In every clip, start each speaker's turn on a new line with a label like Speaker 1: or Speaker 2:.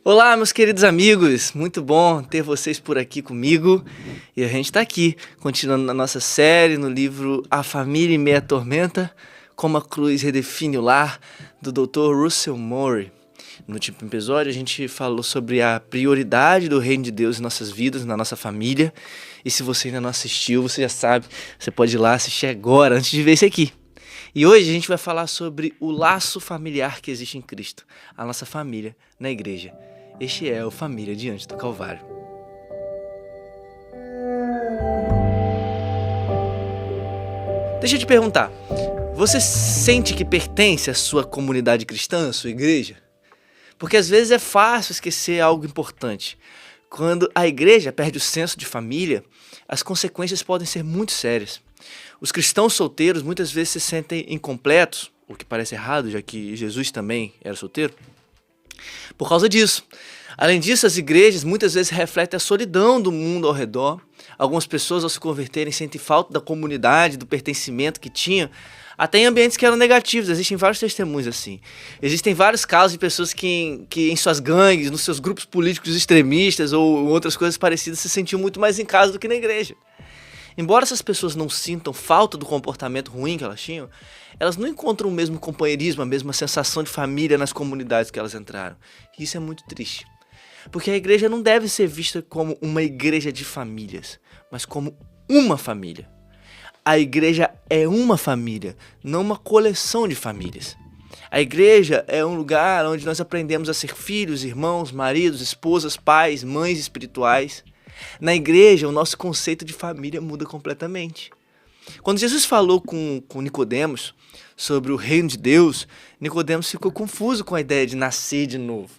Speaker 1: Olá, meus queridos amigos, muito bom ter vocês por aqui comigo. E a gente está aqui, continuando na nossa série no livro A Família em Meia Tormenta, Como a Cruz Redefine o Lar, do Dr. Russell Murray. No último episódio a gente falou sobre a prioridade do reino de Deus em nossas vidas, na nossa família. E se você ainda não assistiu, você já sabe, você pode ir lá assistir agora, antes de ver esse aqui. E hoje a gente vai falar sobre o laço familiar que existe em Cristo, a nossa família na igreja. Este é o Família Diante do Calvário. Deixa eu te perguntar, você sente que pertence à sua comunidade cristã, à sua igreja? Porque às vezes é fácil esquecer algo importante. Quando a igreja perde o senso de família, as consequências podem ser muito sérias. Os cristãos solteiros muitas vezes se sentem incompletos, o que parece errado, já que Jesus também era solteiro, por causa disso. Além disso, as igrejas muitas vezes refletem a solidão do mundo ao redor. Algumas pessoas, ao se converterem, sentem falta da comunidade, do pertencimento que tinham, até em ambientes que eram negativos. Existem vários testemunhos assim. Existem vários casos de pessoas que em suas gangues, nos seus grupos políticos extremistas ou outras coisas parecidas, se sentiam muito mais em casa do que na igreja. Embora essas pessoas não sintam falta do comportamento ruim que elas tinham, elas não encontram o mesmo companheirismo, a mesma sensação de família nas comunidades que elas entraram. E isso é muito triste. Porque a igreja não deve ser vista como uma igreja de famílias, mas como uma família. A igreja é uma família, não uma coleção de famílias. A igreja é um lugar onde nós aprendemos a ser filhos, irmãos, maridos, esposas, pais, mães espirituais. Na igreja, o nosso conceito de família muda completamente. Quando Jesus falou com Nicodemos sobre o reino de Deus, Nicodemos ficou confuso com a ideia de nascer de novo.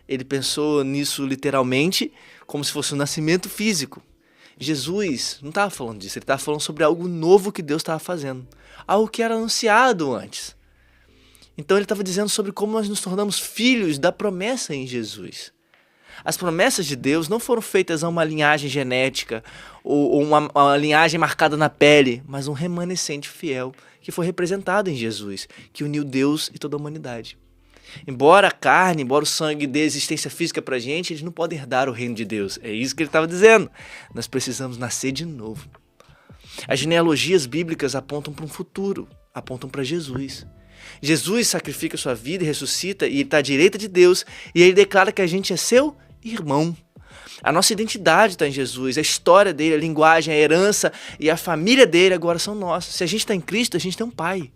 Speaker 1: Ele pensou nisso literalmente, como se fosse um nascimento físico. Jesus não estava falando disso, ele estava falando sobre algo novo que Deus estava fazendo, algo que era anunciado antes. Então ele estava dizendo sobre como nós nos tornamos filhos da promessa em Jesus. As promessas de Deus não foram feitas a uma linhagem genética ou uma linhagem marcada na pele, mas um remanescente fiel que foi representado em Jesus, que uniu Deus e toda a humanidade. Embora a carne, embora o sangue dê existência física pra gente, eles não podem herdar o reino de Deus. É isso que ele estava dizendo. Nós precisamos nascer de novo. As genealogias bíblicas apontam para um futuro, apontam para Jesus. Jesus sacrifica sua vida e ressuscita, e ele está à direita de Deus, e ele declara que a gente é seu irmão. A nossa identidade está em Jesus, a história dele, a linguagem, a herança e a família dele agora são nossas. Se a gente está em Cristo, a gente tem um pai.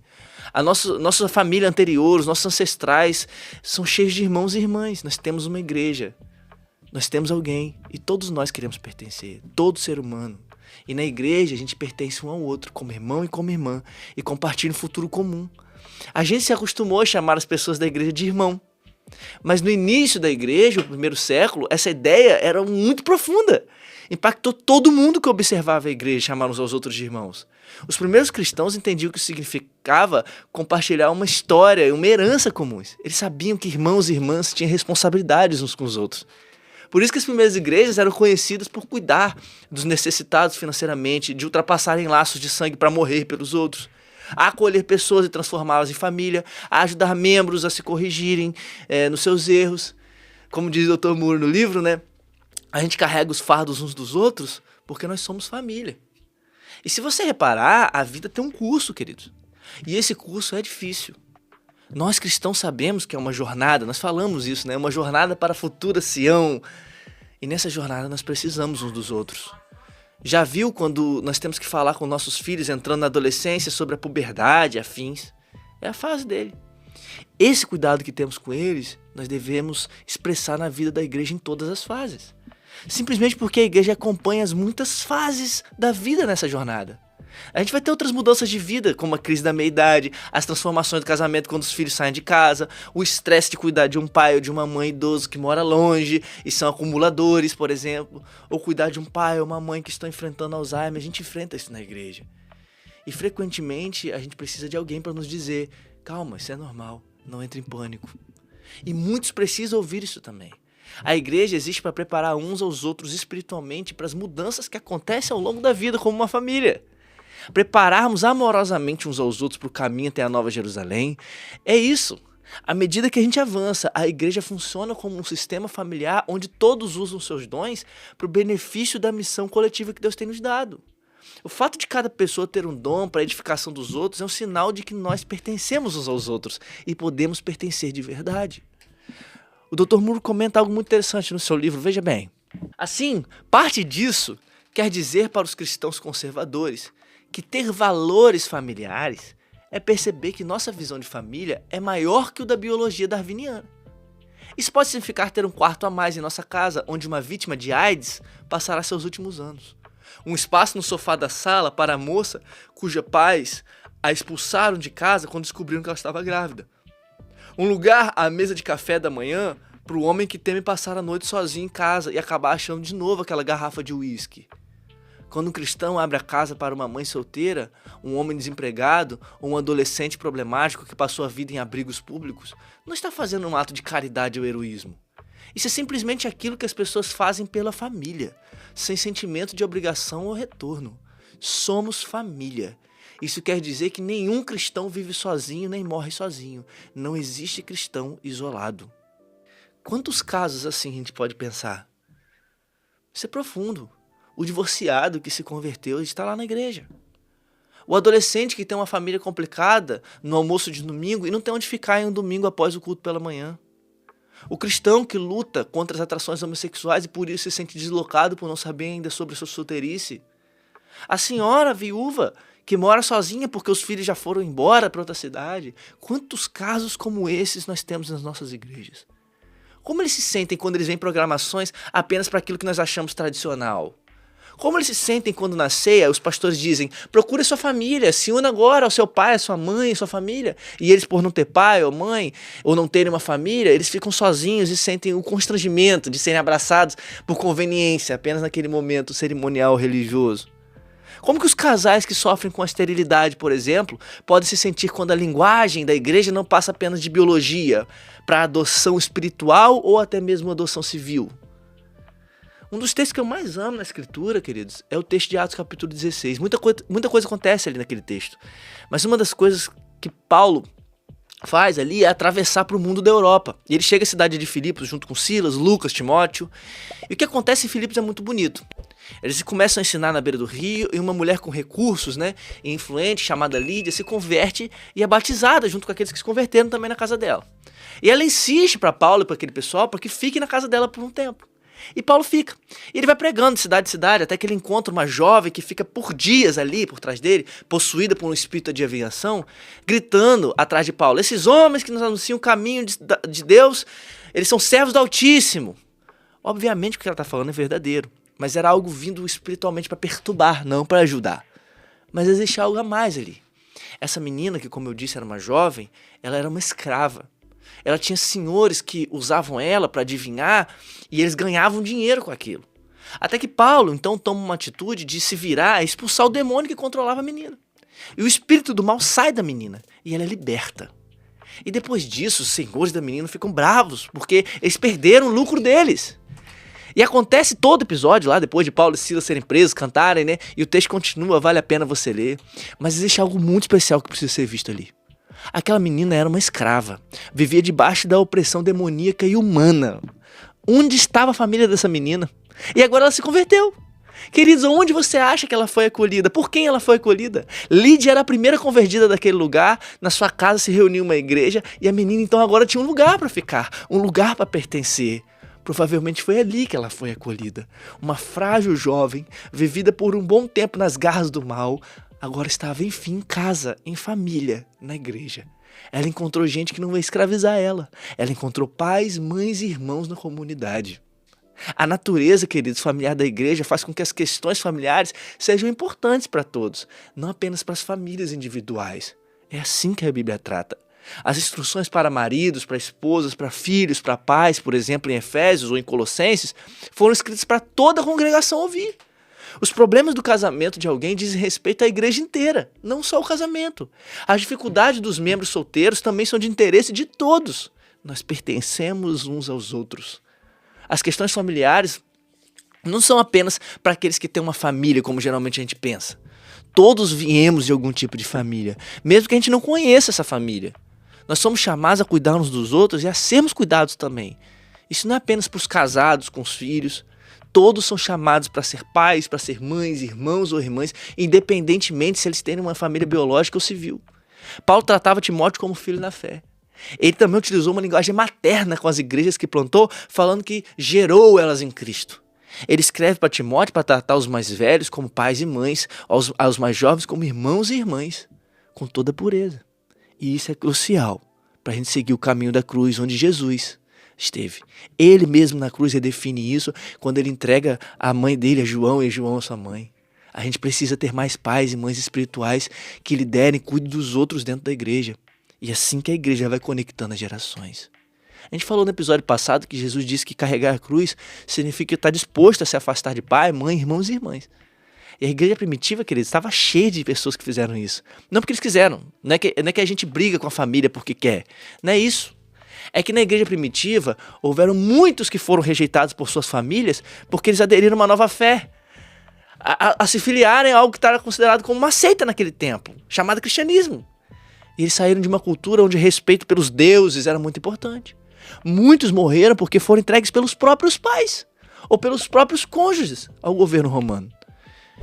Speaker 1: A nossa família anterior, os nossos ancestrais são cheios de irmãos e irmãs. Nós temos uma igreja, nós temos alguém e todos nós queremos pertencer, todo ser humano. E na igreja a gente pertence um ao outro, como irmão e como irmã, e compartilha um futuro comum. A gente se acostumou a chamar as pessoas da igreja de irmão. Mas no início da igreja, no primeiro século, essa ideia era muito profunda. Impactou todo mundo que observava a igreja chamar uns aos outros de irmãos. Os primeiros cristãos entendiam que isso significava compartilhar uma história e uma herança comuns. Eles sabiam que irmãos e irmãs tinham responsabilidades uns com os outros. Por isso que as primeiras igrejas eram conhecidas por cuidar dos necessitados financeiramente, de ultrapassarem laços de sangue para morrer pelos outros, a acolher pessoas e transformá-las em família, a ajudar membros a se corrigirem nos seus erros. Como diz o Dr. Moore no livro, né? A gente carrega os fardos uns dos outros porque nós somos família. E se você reparar, a vida tem um curso, queridos. E esse curso é difícil. Nós cristãos sabemos que é uma jornada, nós falamos isso, né? Uma jornada para a futura Sião. E nessa jornada nós precisamos uns dos outros. Já viu quando nós temos que falar com nossos filhos entrando na adolescência sobre a puberdade, afins? É a fase dele. Esse cuidado que temos com eles, nós devemos expressar na vida da igreja em todas as fases. Simplesmente porque a igreja acompanha as muitas fases da vida nessa jornada. A gente vai ter outras mudanças de vida, como a crise da meia-idade, as transformações do casamento quando os filhos saem de casa, o estresse de cuidar de um pai ou de uma mãe idoso que mora longe e são acumuladores, por exemplo, ou cuidar de um pai ou uma mãe que estão enfrentando Alzheimer. A gente enfrenta isso na igreja. E frequentemente a gente precisa de alguém para nos dizer: calma, isso é normal, não entre em pânico. E muitos precisam ouvir isso também. A igreja existe para preparar uns aos outros espiritualmente para as mudanças que acontecem ao longo da vida como uma família. Prepararmos amorosamente uns aos outros para o caminho até a Nova Jerusalém é isso. À medida que a gente avança, a igreja funciona como um sistema familiar onde todos usam seus dons para o benefício da missão coletiva que Deus tem nos dado. O fato de cada pessoa ter um dom para a edificação dos outros é um sinal de que nós pertencemos uns aos outros e podemos pertencer de verdade. O Dr. Moore comenta algo muito interessante no seu livro, veja bem. Assim, parte disso quer dizer para os cristãos conservadores que ter valores familiares é perceber que nossa visão de família é maior que o da biologia darwiniana. Isso pode significar ter um quarto a mais em nossa casa, onde uma vítima de AIDS passará seus últimos anos. Um espaço no sofá da sala para a moça cujos pais a expulsaram de casa quando descobriram que ela estava grávida. Um lugar à mesa de café da manhã para o homem que teme passar a noite sozinho em casa e acabar achando de novo aquela garrafa de uísque. Quando um cristão abre a casa para uma mãe solteira, um homem desempregado ou um adolescente problemático que passou a vida em abrigos públicos, não está fazendo um ato de caridade ou heroísmo. Isso é simplesmente aquilo que as pessoas fazem pela família, sem sentimento de obrigação ou retorno. Somos família. Isso quer dizer que nenhum cristão vive sozinho nem morre sozinho. Não existe cristão isolado. Quantos casos assim a gente pode pensar? Isso é profundo. O divorciado que se converteu está lá na igreja. O adolescente que tem uma família complicada no almoço de domingo e não tem onde ficar em um domingo após o culto pela manhã. O cristão que luta contra as atrações homossexuais e por isso se sente deslocado por não saber ainda sobre sua solteirice. A senhora viúva que mora sozinha porque os filhos já foram embora para outra cidade. Quantos casos como esses nós temos nas nossas igrejas? Como eles se sentem quando eles veem programações apenas para aquilo que nós achamos tradicional? Como eles se sentem quando na ceia os pastores dizem: procure sua família, se una agora ao seu pai, à sua mãe, à sua família. E eles, por não ter pai ou mãe, ou não terem uma família, eles ficam sozinhos e sentem o constrangimento de serem abraçados por conveniência, apenas naquele momento cerimonial religioso. Como que os casais que sofrem com a esterilidade, por exemplo, podem se sentir quando a linguagem da igreja não passa apenas de biologia para adoção espiritual ou até mesmo adoção civil? Um dos textos que eu mais amo na escritura, queridos, é o texto de Atos capítulo 16. Muita coisa acontece ali naquele texto. Mas uma das coisas que Paulo faz ali é atravessar para o mundo da Europa. E ele chega à cidade de Filipos junto com Silas, Lucas, Timóteo. E o que acontece em Filipos é muito bonito. Eles começam a ensinar na beira do rio e uma mulher com recursos, e influente, chamada Lídia, se converte e é batizada junto com aqueles que se converteram também na casa dela. E ela insiste para Paulo e para aquele pessoal para que fique na casa dela por um tempo. E Paulo fica. E ele vai pregando de cidade em cidade, até que ele encontra uma jovem que fica por dias ali, por trás dele, possuída por um espírito de adivinhação, gritando atrás de Paulo: esses homens que nos anunciam o caminho de Deus, eles são servos do Altíssimo. Obviamente o que ela está falando é verdadeiro, mas era algo vindo espiritualmente para perturbar, não para ajudar. Mas existe algo a mais ali. Essa menina, que como eu disse era uma jovem, ela era uma escrava. Ela tinha senhores que usavam ela para adivinhar e eles ganhavam dinheiro com aquilo. Até que Paulo então toma uma atitude de se virar e expulsar o demônio que controlava a menina. E o espírito do mal sai da menina e ela é liberta. E depois disso, os senhores da menina ficam bravos porque eles perderam o lucro deles. E acontece todo episódio lá, depois de Paulo e Silas serem presos, cantarem, e o texto continua, vale a pena você ler. Mas existe algo muito especial que precisa ser visto ali. Aquela menina era uma escrava, vivia debaixo da opressão demoníaca e humana. Onde estava a família dessa menina? E agora ela se converteu. Queridos, onde você acha que ela foi acolhida? Por quem ela foi acolhida? Lídia era a primeira convertida daquele lugar, na sua casa se reuniu uma igreja e a menina então agora tinha um lugar para ficar, um lugar para pertencer. Provavelmente foi ali que ela foi acolhida. Uma frágil jovem, vivida por um bom tempo nas garras do mal, agora estava, enfim, em casa, em família, na igreja. Ela encontrou gente que não vai escravizar ela. Ela encontrou pais, mães e irmãos na comunidade. A natureza, queridos, familiar da igreja faz com que as questões familiares sejam importantes para todos, não apenas para as famílias individuais. É assim que a Bíblia trata. As instruções para maridos, para esposas, para filhos, para pais, por exemplo, em Efésios ou em Colossenses, foram escritas para toda a congregação ouvir. Os problemas do casamento de alguém dizem respeito à igreja inteira, não só ao casamento. As dificuldades dos membros solteiros também são de interesse de todos. Nós pertencemos uns aos outros. As questões familiares não são apenas para aqueles que têm uma família, como geralmente a gente pensa. Todos viemos de algum tipo de família, mesmo que a gente não conheça essa família. Nós somos chamados a cuidar uns dos outros e a sermos cuidados também. Isso não é apenas para os casados com os filhos. Todos são chamados para ser pais, para ser mães, irmãos ou irmãs, independentemente se eles têm uma família biológica ou civil. Paulo tratava Timóteo como filho na fé. Ele também utilizou uma linguagem materna com as igrejas que plantou, falando que gerou elas em Cristo. Ele escreve para Timóteo para tratar os mais velhos como pais e mães, aos mais jovens como irmãos e irmãs, com toda pureza. E isso é crucial para a gente seguir o caminho da cruz, onde Jesus esteve. Ele mesmo na cruz redefine isso quando ele entrega a mãe dele a João e João a sua mãe. A gente precisa ter mais pais e mães espirituais que liderem e cuidem dos outros dentro da igreja. E assim que a igreja vai conectando as gerações. A gente falou no episódio passado que Jesus disse que carregar a cruz significa estar disposto a se afastar de pai, mãe, irmãos e irmãs. E a igreja primitiva, queridos, estava cheia de pessoas que fizeram isso. Não porque eles quiseram. Não é que a gente briga com a família porque quer. Não é isso. É que na igreja primitiva houveram muitos que foram rejeitados por suas famílias porque eles aderiram a uma nova fé. A se filiarem a algo que era considerado como uma seita naquele tempo, chamado cristianismo. E eles saíram de uma cultura onde o respeito pelos deuses era muito importante. Muitos morreram porque foram entregues pelos próprios pais ou pelos próprios cônjuges ao governo romano.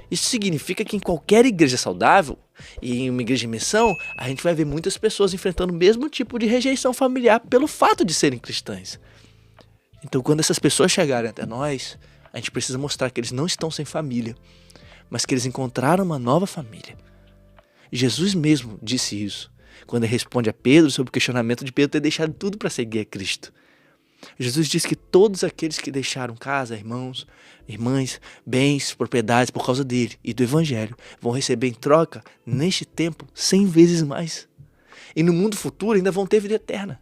Speaker 1: Isso significa que em qualquer igreja saudável e em uma igreja em missão, a gente vai ver muitas pessoas enfrentando o mesmo tipo de rejeição familiar pelo fato de serem cristãs. Então, quando essas pessoas chegarem até nós, a gente precisa mostrar que eles não estão sem família, mas que eles encontraram uma nova família. Jesus mesmo disse isso, quando ele responde a Pedro sobre o questionamento de Pedro ter deixado tudo para seguir a Cristo. Jesus diz que todos aqueles que deixaram casa, irmãos, irmãs, bens, propriedades por causa dele e do evangelho vão receber em troca, neste tempo, 100 vezes mais. E no mundo futuro ainda vão ter vida eterna.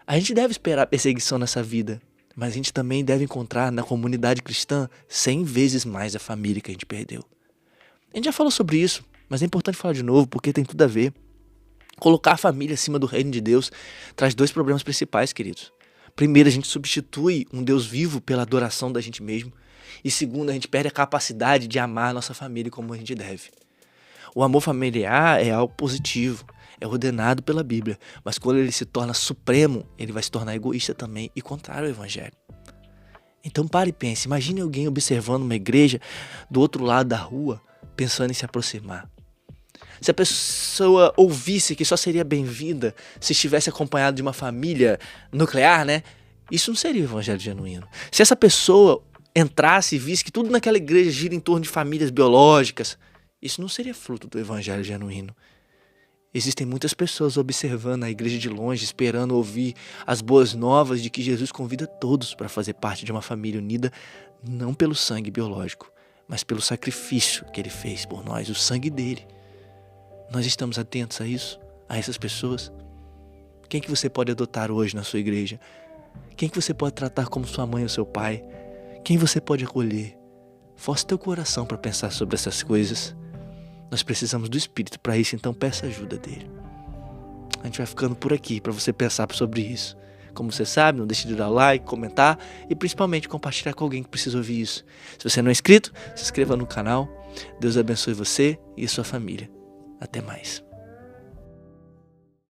Speaker 1: A gente deve esperar perseguição nessa vida, mas a gente também deve encontrar na comunidade cristã 100 vezes mais a família que a gente perdeu. A gente já falou sobre isso, mas é importante falar de novo porque tem tudo a ver. Colocar a família acima do reino de Deus traz 2 problemas principais, queridos. Primeiro, a gente substitui um Deus vivo pela adoração da gente mesmo. E segundo, a gente perde a capacidade de amar a nossa família como a gente deve. O amor familiar é algo positivo, é ordenado pela Bíblia. Mas quando ele se torna supremo, ele vai se tornar egoísta também e contrário ao evangelho. Então pare e pense, imagine alguém observando uma igreja do outro lado da rua, pensando em se aproximar. Se a pessoa ouvisse que só seria bem-vinda se estivesse acompanhado de uma família nuclear, né? Isso não seria o evangelho genuíno. Se essa pessoa entrasse e visse que tudo naquela igreja gira em torno de famílias biológicas, isso não seria fruto do evangelho genuíno. Existem muitas pessoas observando a igreja de longe, esperando ouvir as boas novas de que Jesus convida todos para fazer parte de uma família unida, não pelo sangue biológico, mas pelo sacrifício que ele fez por nós, o sangue dele. Nós estamos atentos a isso, a essas pessoas? Quem que você pode adotar hoje na sua igreja? Quem que você pode tratar como sua mãe ou seu pai? Quem você pode acolher? Force teu coração para pensar sobre essas coisas. Nós precisamos do Espírito para isso, então peça ajuda dele. A gente vai ficando por aqui para você pensar sobre isso. Como você sabe, não deixe de dar like, comentar e principalmente compartilhar com alguém que precisa ouvir isso. Se você não é inscrito, se inscreva no canal. Deus abençoe você e a sua família. Até mais.